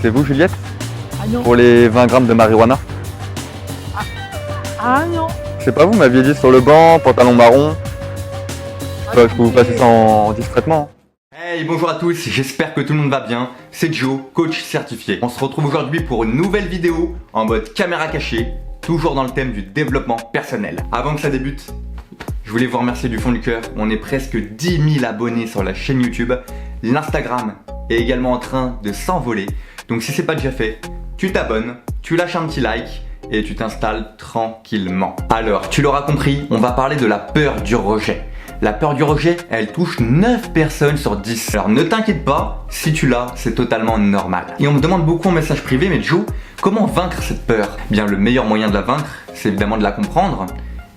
C'est vous, Juliette? Ah non. Pour les 20 grammes de marijuana? Ah non. C'est pas vous, m'aviez dit sur le banc, pantalon marron. Je peux vous passer ça discrètement. Hey, bonjour à tous, j'espère que tout le monde va bien. C'est Joe, coach certifié. On se retrouve aujourd'hui pour une nouvelle vidéo en mode caméra cachée, toujours dans le thème du développement personnel. Avant que ça débute, je voulais vous remercier du fond du cœur. On est presque 10 000 abonnés sur la chaîne YouTube. L'Instagram est également en train de s'envoler. Donc si c'est pas déjà fait, tu t'abonnes, tu lâches un petit like et tu t'installes tranquillement. Alors, tu l'auras compris, on va parler de la peur du rejet. La peur du rejet, elle touche 9 personnes sur 10. Alors ne t'inquiète pas, si tu l'as, c'est totalement normal. Et on me demande beaucoup en message privé, mais Joe, comment vaincre cette peur? Bien, le meilleur moyen de la vaincre, c'est évidemment de la comprendre.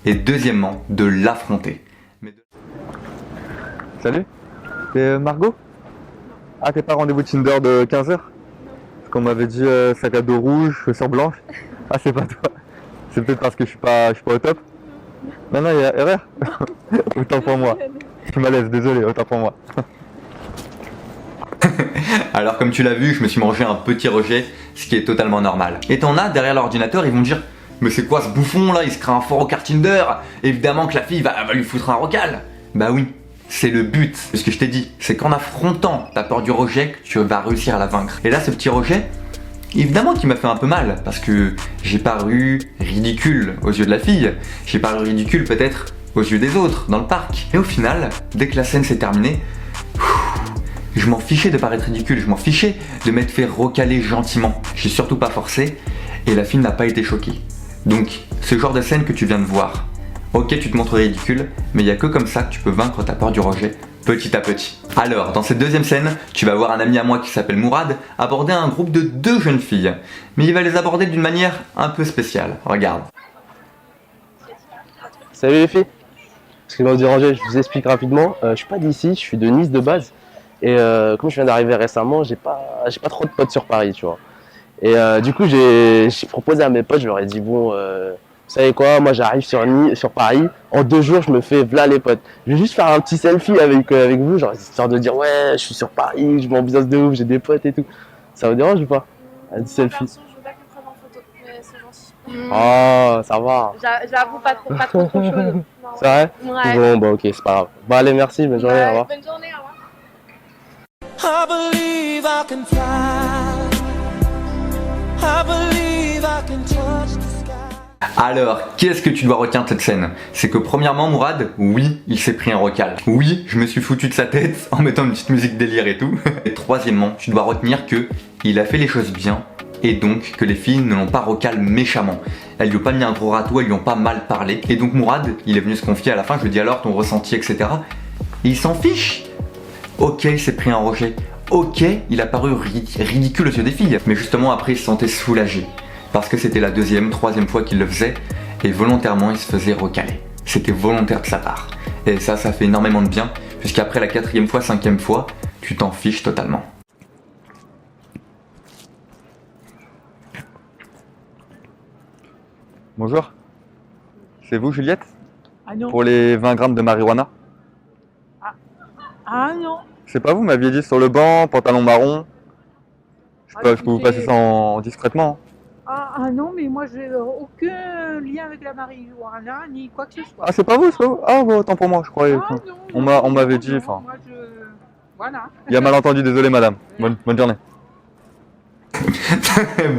Et deuxièmement, de l'affronter. Salut, c'est Margot? Ah, t'es pas rendez-vous Tinder de 15h? Parce qu'on m'avait dit sac à dos rouge, chaussures blanches. Ah, c'est pas toi. C'est peut-être parce que je suis pas au top. Non, non, il y a erreur. Autant pour moi. Je me laisse, désolé, autant pour moi. Alors comme tu l'as vu, je me suis mangé un petit rejet, ce qui est totalement normal. Et t'en as derrière l'ordinateur, ils vont dire: mais c'est quoi ce bouffon là, il se crée un fort au Tinder. Évidemment que la fille va lui foutre un recal. Bah oui, c'est le but. Ce que je t'ai dit, c'est qu'en affrontant ta peur du rejet que tu vas réussir à la vaincre. Et là, ce petit rejet, évidemment qu'il m'a fait un peu mal, parce que j'ai paru ridicule aux yeux de la fille. J'ai paru ridicule peut-être aux yeux des autres, dans le parc. Et au final, dès que la scène s'est terminée, je m'en fichais de paraître ridicule, je m'en fichais de m'être fait recaler gentiment. J'ai surtout pas forcé, et la fille n'a pas été choquée. Donc, ce genre de scène que tu viens de voir, ok, tu te montres ridicule, mais il n'y a que comme ça que tu peux vaincre ta peur du rejet, petit à petit. Alors, dans cette deuxième scène, tu vas voir un ami à moi qui s'appelle Mourad aborder un groupe de 2 jeunes filles. Mais il va les aborder d'une manière un peu spéciale. Regarde. Salut les filles. Excusez-moi de vous déranger, je vous explique rapidement. Je suis pas d'ici, je suis de Nice de base. Et comme je viens d'arriver récemment, j'ai pas trop de potes sur Paris, tu vois. Et du coup, j'ai proposé à mes potes, je leur ai dit bon, vous savez quoi, moi j'arrive sur Paris, en 2 jours je me fais v'là les potes. Je vais juste faire un petit selfie avec vous, genre histoire de dire ouais, je suis sur Paris, je m'ambiance de ouf, j'ai des potes et tout. Ça vous dérange ou pas? Un petit selfie. Je veux pas que me prenne en photo, mais c'est gentil. Oh, ça va. J'avoue pas trop chaud. C'est vrai? Ouais. Bon, bah ok, c'est pas grave. Bon allez, merci, bonne journée, au revoir. Bonne journée, au revoir. I believe I can fly. I believe I can touch the sky. Alors, qu'est-ce que tu dois retenir de cette scène? C'est que premièrement, Mourad, oui, il s'est pris un recal. Oui, je me suis foutu de sa tête en mettant une petite musique délire et tout. Et troisièmement, tu dois retenir que il a fait les choses bien et donc que les filles ne l'ont pas recal méchamment. Elles lui ont pas mis un gros râteau, elles lui ont pas mal parlé. Et donc Mourad, il est venu se confier à la fin, je lui dis alors ton ressenti, etc. Et il s'en fiche. Ok, il s'est pris un rejet. Ok, il a paru ridicule aux yeux des filles. Mais justement après, il se sentait soulagé. Parce que c'était la 2e, 3e fois qu'il le faisait. Et volontairement, il se faisait recaler. C'était volontaire de sa part. Et ça fait énormément de bien. Puisqu'après la 4e fois, 5e fois, tu t'en fiches totalement. Bonjour. C'est vous, Juliette? Ah non. Pour les 20 grammes de marijuana? Ah non. C'est pas vous, m'aviez dit sur le banc, pantalon marron. Je peux vous passer ça discrètement. Ah non, mais moi j'ai aucun lien avec la marijuana ni quoi que ce soit. Ah, c'est pas vous, c'est pas vous? Ah, bon, autant pour moi, je croyais. On m'avait dit, enfin. Moi voilà. Il y a malentendu, désolé madame. Bonne journée.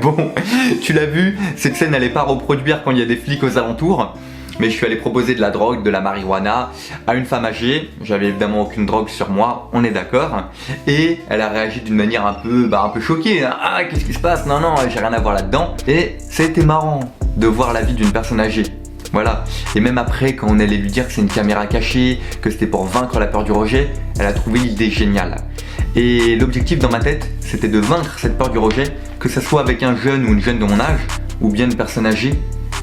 Bon, tu l'as vu, cette scène n'allait pas reproduire quand il y a des flics aux alentours. Mais je suis allé proposer de la drogue, de la marijuana à une femme âgée. J'avais évidemment aucune drogue sur moi, on est d'accord. Et elle a réagi d'une manière un peu choquée. Ah, qu'est-ce qui se passe? Non, j'ai rien à voir là-dedans. Et ça a été marrant de voir la vie d'une personne âgée. Voilà. Et même après, quand on allait lui dire que c'est une caméra cachée, que c'était pour vaincre la peur du rejet, elle a trouvé l'idée géniale. Et l'objectif dans ma tête, c'était de vaincre cette peur du rejet, que ce soit avec un jeune ou une jeune de mon âge, ou bien une personne âgée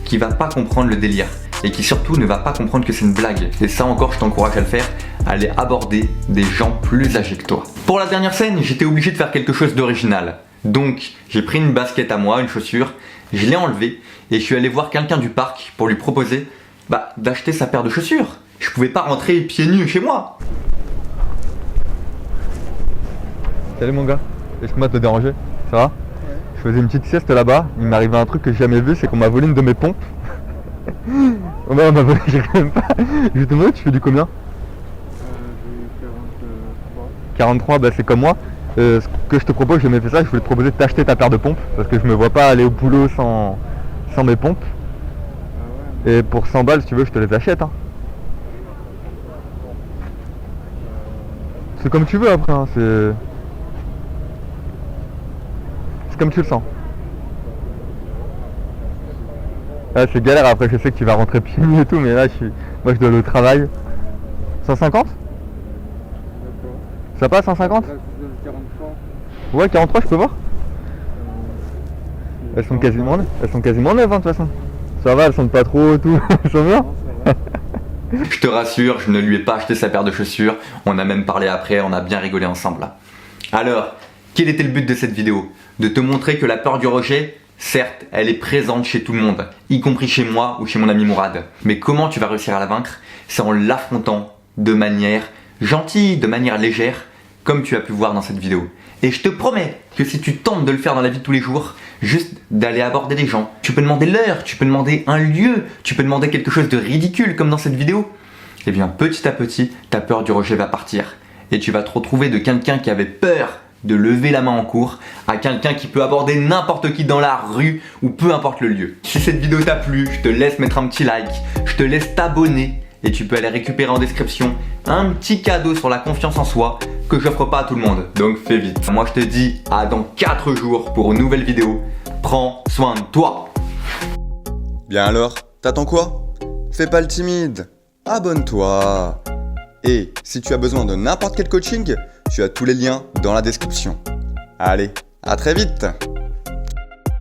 qui va pas comprendre le délire. Et qui surtout ne va pas comprendre que c'est une blague. Et ça encore, je t'encourage à le faire, à aller aborder des gens plus âgés que toi. Pour la dernière scène, j'étais obligé de faire quelque chose d'original. Donc, j'ai pris une basket à moi, une chaussure, je l'ai enlevée et je suis allé voir quelqu'un du parc pour lui proposer d'acheter sa paire de chaussures. Je pouvais pas rentrer pieds nus chez moi. Salut mon gars, excuse-moi de te déranger, ça va? faisais une petite sieste là-bas. Il m'est arrivé un truc que j'ai jamais vu, c'est qu'on m'a volé une de mes pompes. Ouais, on m'a volé, j'ai quand même pas. Je te demande, tu fais du combien? J'ai 43. 43, bah c'est comme moi. Ce que je te propose, j'ai jamais fait ça, je voulais te proposer de t'acheter ta paire de pompes. Parce que je me vois pas aller au boulot sans mes pompes. Ah ouais, Et pour 100 balles, si tu veux, je te les achète. Hein. C'est comme tu veux après, hein. C'est comme tu le sens. Ah, c'est galère, après je sais que tu vas rentrer pieds nus et tout, mais là moi je dois aller au travail. 150? d'accord. Ça passe 150? Là, je donne 43. Ouais, 43 je peux voir. C'est Elles sont quasiment neuves hein, de toute façon. Ça va, elles sentent pas trop et tout, elles sont bien. Non, ça va. Je te rassure, je ne lui ai pas acheté sa paire de chaussures. On a même parlé après, on a bien rigolé ensemble. Alors, quel était le but de cette vidéo? De te montrer que la peur du rejet, certes, elle est présente chez tout le monde, y compris chez moi ou chez mon ami Mourad. Mais comment tu vas réussir à la vaincre? C'est en l'affrontant de manière gentille, de manière légère, comme tu as pu voir dans cette vidéo. Et je te promets que si tu tentes de le faire dans la vie de tous les jours, juste d'aller aborder des gens, tu peux demander l'heure, tu peux demander un lieu, tu peux demander quelque chose de ridicule comme dans cette vidéo, et bien petit à petit, ta peur du rejet va partir. Et tu vas te retrouver de quelqu'un qui avait peur de lever la main en cours à quelqu'un qui peut aborder n'importe qui dans la rue ou peu importe le lieu. Si cette vidéo t'a plu, je te laisse mettre un petit like, je te laisse t'abonner et tu peux aller récupérer en description un petit cadeau sur la confiance en soi que j'offre pas à tout le monde, donc fais vite. Moi je te dis à dans 4 jours pour une nouvelle vidéo. Prends soin de toi. Bien alors, t'attends quoi? Fais pas le timide, abonne-toi. Et si tu as besoin de n'importe quel coaching, tu as tous les liens dans la description. Allez, à très vite!